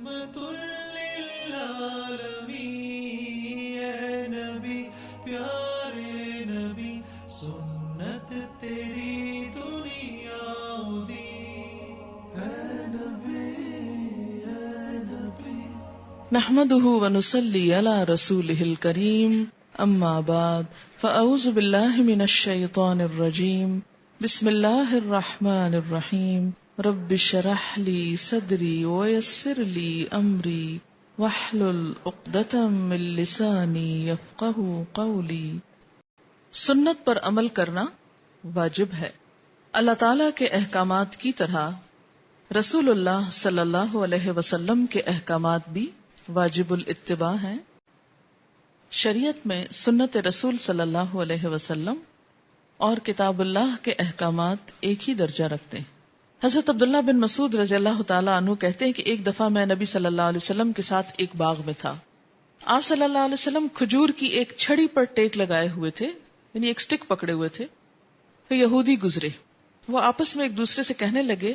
رحمت للعالمین، اے نبی پیارے نبی، سنت تیری دنیا دی، اے نبی اے نبی۔ نحمده ونصلي على رسوله الكريم، اما بعد فاعوذ بالله من الشيطان الرجيم، بسم الله الرحمن الرحيم، رب اشرح لي صدري ويسر لي امري واحلل عقدة من لساني يفقهوا قولي۔ سنت پر عمل کرنا واجب ہے۔ اللہ تعالی کے احکامات کی طرح رسول اللہ صلی اللہ علیہ وسلم کے احکامات بھی واجب الاتباع ہیں۔ شریعت میں سنت رسول صلی اللہ علیہ وسلم اور کتاب اللہ کے احکامات ایک ہی درجہ رکھتے ہیں۔ حضرت عبداللہ بن مسعود رضی اللہ تعالیٰ عنہ کہتے ہیں کہ ایک دفعہ میں نبی صلی اللہ علیہ وسلم کے ساتھ ایک باغ میں تھا۔ آپ صلی اللہ علیہ وسلم کھجور کی ایک چھڑی پر ٹیک لگائے ہوئے تھے، یعنی ایک سٹک پکڑے ہوئے تھے کہ یہودی گزرے۔ وہ آپس میں ایک دوسرے سے کہنے لگے،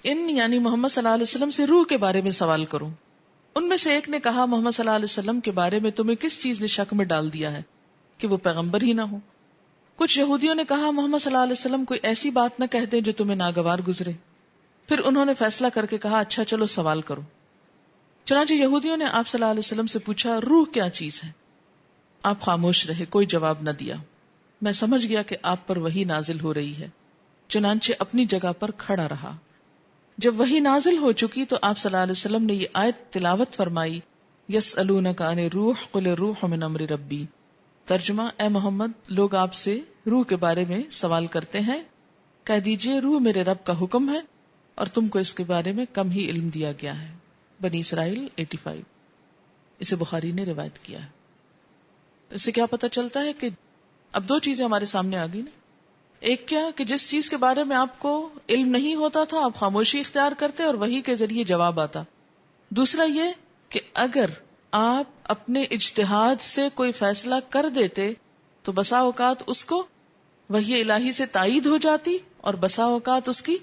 یعنی محمد صلی اللہ علیہ وسلم سے روح کے بارے میں سوال کروں۔ ان میں سے ایک نے کہا، محمد صلی اللہ علیہ وسلم کے بارے میں تمہیں کس چیز نے شک میں ڈال دیا ہے کہ وہ پیغمبر ہی نہ ہو؟ کچھ یہودیوں نے کہا، محمد صلی اللہ علیہ وسلم کوئی ایسی بات نہ کہہ دیں جو تمہیں ناگوار گزرے۔ پھر انہوں نے فیصلہ کر کے کہا، اچھا چلو سوال کرو۔ چنانچہ یہودیوں نے آپ صلی اللہ علیہ وسلم سے پوچھا، روح کیا چیز ہے؟ آپ خاموش رہے، کوئی جواب نہ دیا۔ میں سمجھ گیا کہ آپ پر وحی نازل ہو رہی ہے، چنانچہ اپنی جگہ پر کھڑا رہا۔ جب وحی نازل ہو چکی تو آپ صلی اللہ علیہ وسلم نے یہ آیت تلاوت فرمائی، یسألونک عن الروح قل الروح من امر ربی۔ ترجمہ، اے محمد، لوگ آپ سے روح کے بارے میں سوال کرتے ہیں، کہہ دیجئے روح میرے رب کا حکم ہے اور تم کو اس کے بارے میں کم ہی علم دیا گیا ہے۔ بنی اسرائیل 85۔ اسے بخاری نے روایت کیا ہے۔ اس سے کیا پتہ چلتا ہے کہ اب دو چیزیں ہمارے سامنے آ گئی نا۔ ایک کیا کہ جس چیز کے بارے میں آپ کو علم نہیں ہوتا تھا آپ خاموشی اختیار کرتے اور وحی کے ذریعے جواب آتا۔ دوسرا یہ کہ اگر آپ اپنے اجتہاد سے کوئی فیصلہ کر دیتے تو بسا اوقات اس کو وحی الہی سے تائید ہو جاتی اور بسا اوقات اس کی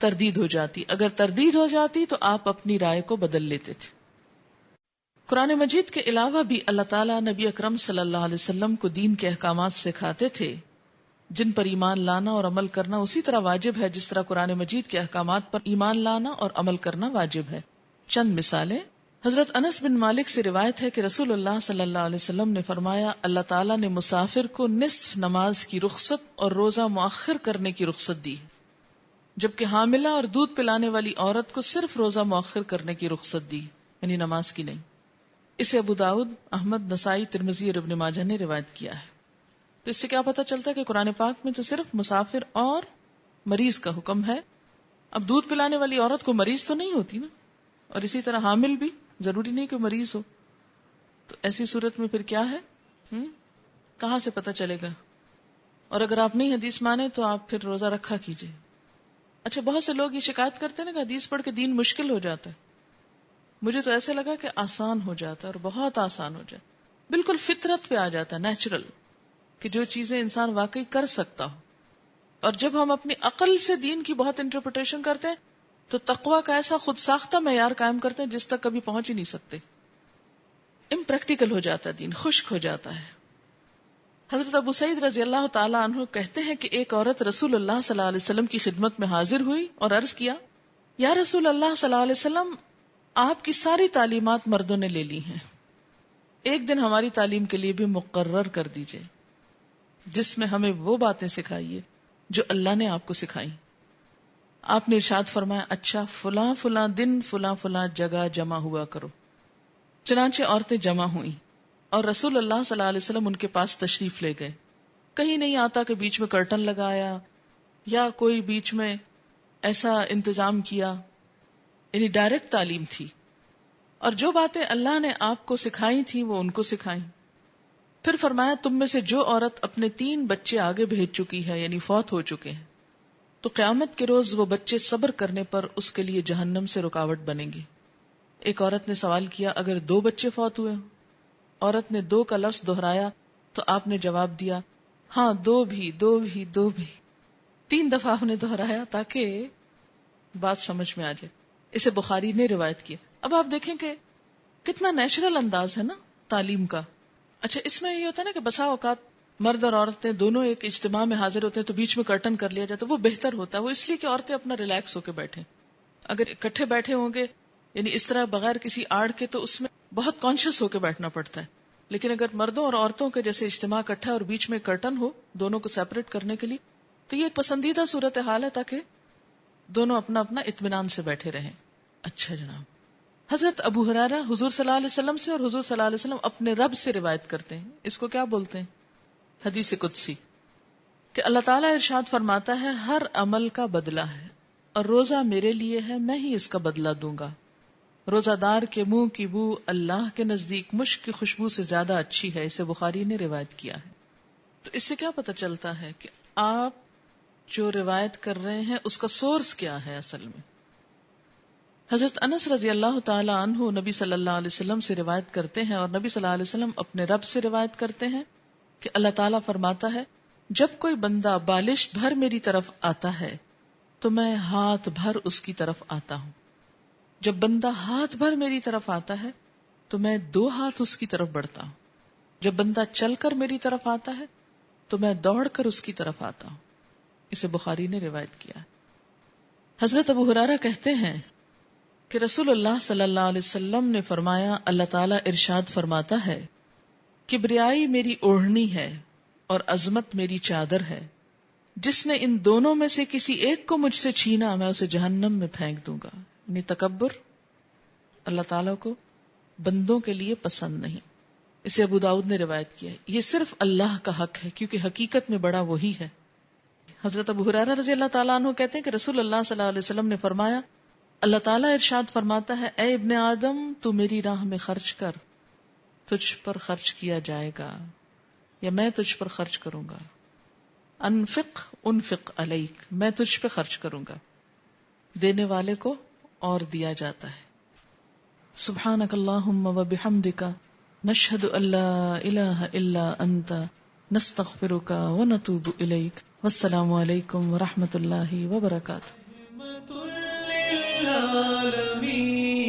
تردید ہو جاتی۔ اگر تردید ہو جاتی تو آپ اپنی رائے کو بدل لیتے تھے۔ قرآن مجید کے علاوہ بھی اللہ تعالیٰ نبی اکرم صلی اللہ علیہ وسلم کو دین کے احکامات سکھاتے تھے جن پر ایمان لانا اور عمل کرنا اسی طرح واجب ہے جس طرح قرآن مجید کے احکامات پر ایمان لانا اور عمل کرنا واجب ہے۔ چند مثالیں۔ حضرت انس بن مالک سے روایت ہے کہ رسول اللہ صلی اللہ علیہ وسلم نے فرمایا، اللہ تعالیٰ نے مسافر کو نصف نماز کی رخصت اور روزہ مؤخر کرنے کی رخصت دی، جبکہ حاملہ اور دودھ پلانے والی عورت کو صرف روزہ مؤخر کرنے کی رخصت دی، یعنی نماز کی نہیں۔ اسے ابو داؤد، احمد، نسائی، ترمذی اور ابن ماجہ نے روایت کیا ہے۔ تو اس سے کیا پتہ چلتا ہے کہ قرآن پاک میں تو صرف مسافر اور مریض کا حکم ہے۔ اب دودھ پلانے والی عورت کو مریض تو نہیں ہوتی نا، اور اسی طرح حامل بھی ضروری نہیں کہ مریض ہو، تو ایسی صورت میں پھر کیا ہے؟ کہاں سے پتہ چلے گا؟ اور اگر آپ نہیں حدیث مانے تو آپ پھر روزہ رکھا کیجئے۔ اچھا، بہت سے لوگ یہ شکایت کرتے ہیں نا کہ حدیث پڑھ کے دین مشکل ہو جاتا ہے۔ مجھے تو ایسے لگا کہ آسان ہو جاتا ہے اور بہت آسان ہو جاتا ہے، بالکل فطرت پہ آ جاتا ہے، نیچرل، کہ جو چیزیں انسان واقعی کر سکتا ہو۔ اور جب ہم اپنی عقل سے دین کی بہت انٹرپریٹیشن کرتے ہیں تو تقوی کا ایسا خود ساختہ معیار قائم کرتے ہیں جس تک کبھی پہنچ ہی نہیں سکتے۔ امپریکٹیکل ہو جاتا ہے دین، خشک ہو جاتا ہے۔ حضرت ابو سعید رضی اللہ تعالی عنہ کہتے ہیں کہ ایک عورت رسول اللہ صلی اللہ علیہ وسلم کی خدمت میں حاضر ہوئی اور عرض کیا، یا رسول اللہ صلی اللہ علیہ وسلم، آپ کی ساری تعلیمات مردوں نے لے لی ہیں، ایک دن ہماری تعلیم کے لیے بھی مقرر کر دیجئے جس میں ہمیں وہ باتیں سکھائیے جو اللہ نے آپ کو سکھائی۔ آپ نے ارشاد فرمایا، اچھا فلاں فلاں دن فلاں فلاں جگہ جمع ہوا کرو۔ چنانچہ عورتیں جمع ہوئیں اور رسول اللہ صلی اللہ علیہ وسلم ان کے پاس تشریف لے گئے۔ کہیں نہیں آتا کہ بیچ میں کرٹن لگایا یا کوئی بیچ میں ایسا انتظام کیا، یعنی ڈائریکٹ تعلیم تھی، اور جو باتیں اللہ نے آپ کو سکھائی تھی وہ ان کو سکھائیں۔ پھر فرمایا، تم میں سے جو عورت اپنے 3 بچے آگے بھیج چکی ہے، یعنی فوت ہو چکے ہیں، تو قیامت کے روز وہ بچے صبر کرنے پر اس کے لیے جہنم سے رکاوٹ بنیں گے۔ ایک عورت نے سوال کیا، اگر 2 بچے فوت ہوئے؟ عورت نے 2 کا لفظ دہرایا تو آپ نے جواب دیا، ہاں 2 بھی 2 بھی 2 بھی۔ 3 دفعہ آپ نے دہرایا تاکہ بات سمجھ میں آ جائے۔ اسے بخاری نے روایت کیا۔ اب آپ دیکھیں کہ کتنا نیچرل انداز ہے نا تعلیم کا. اچھا اس میں یہ ہوتا ہے نا کہ بسا اوقات مرد اور عورتیں دونوں ایک اجتماع میں حاضر ہوتے ہیں تو بیچ میں کرٹن کر لیا جاتا ہے. وہ بہتر ہوتا ہے، وہ اس لیے کہ عورتیں اپنا ریلیکس ہو کے بیٹھیں. اگر اکٹھے بیٹھے ہوں گے یعنی اس طرح بغیر کسی آڑ کے تو اس میں بہت کانشیس ہو کے بیٹھنا پڑتا ہے. لیکن اگر مردوں اور عورتوں کے جیسے اجتماع اکٹھا ہے اور بیچ میں کرٹن ہو دونوں کو سیپریٹ کرنے کے لیے، تو یہ ایک پسندیدہ صورتحال ہے تاکہ دونوں اپنا اپنا اطمینان سے بیٹھے رہیں. اچھا جناب، حضرت ابو ہریرہ حضور صلی اللہ علیہ وسلم سے اور حضور صلی اللہ علیہ وسلم اپنے رب سے روایت کرتے ہیں. اس کو کیا بولتے ہیں؟ حدیث قدسی. کہ اللہ تعالیٰ ارشاد فرماتا ہے ہر عمل کا بدلہ ہے اور روزہ میرے لیے ہے، میں ہی اس کا بدلہ دوں گا. روزہ دار کے منہ کی بو اللہ کے نزدیک مشک کی خوشبو سے زیادہ اچھی ہے. اسے بخاری نے روایت کیا ہے. تو اس سے کیا پتہ چلتا ہے کہ آپ جو روایت کر رہے ہیں اس کا سورس کیا ہے اصل میں. حضرت انس رضی اللہ تعالی عنہ نبی صلی اللہ علیہ وسلم سے روایت کرتے ہیں اور نبی صلی اللہ علیہ وسلم اپنے رب سے روایت کرتے ہیں کہ اللہ تعالیٰ فرماتا ہے جب کوئی بندہ بالشت بھر میری طرف آتا ہے تو میں ہاتھ بھر اس کی طرف آتا ہوں. جب بندہ ہاتھ بھر میری طرف آتا ہے تو میں 2 ہاتھ اس کی طرف بڑھتا ہوں. جب بندہ چل کر میری طرف آتا ہے تو میں دوڑ کر اس کی طرف آتا ہوں. اسے بخاری نے روایت کیا. حضرت ابو ہریرہ کہتے ہیں کہ رسول اللہ صلی اللہ علیہ وسلم نے فرمایا اللہ تعالیٰ ارشاد فرماتا ہے کبریائی میری اوڑھنی ہے اور عظمت میری چادر ہے. جس نے ان دونوں میں سے کسی ایک کو مجھ سے چھینا میں اسے جہنم میں پھینک دوں گا. یعنی تکبر اللہ تعالیٰ کو بندوں کے لیے پسند نہیں. اسے ابو داؤد نے روایت کیا ہے. یہ صرف اللہ کا حق ہے کیونکہ حقیقت میں بڑا وہی ہے. حضرت ابو ہریرہ رضی اللہ تعالیٰ عنہ کہتے ہیں کہ رسول اللہ صلی اللہ علیہ وسلم نے فرمایا اللہ تعالیٰ ارشاد فرماتا ہے اے ابن آدم تو میری راہ میں خرچ کر، تجھ پر خرچ کیا جائے گا یا میں تجھ پر خرچ کروں گا. انفق علیک، میں تجھ پہ خرچ کروں گا. دینے والے کو اور دیا جاتا ہے. سبحانک اللہم و بحمدک نشہد ان لا الہ الا انت نستغفرک و نتوب الیک. والسلام علیکم ورحمۃ اللہ وبرکاتہ. للعالمین.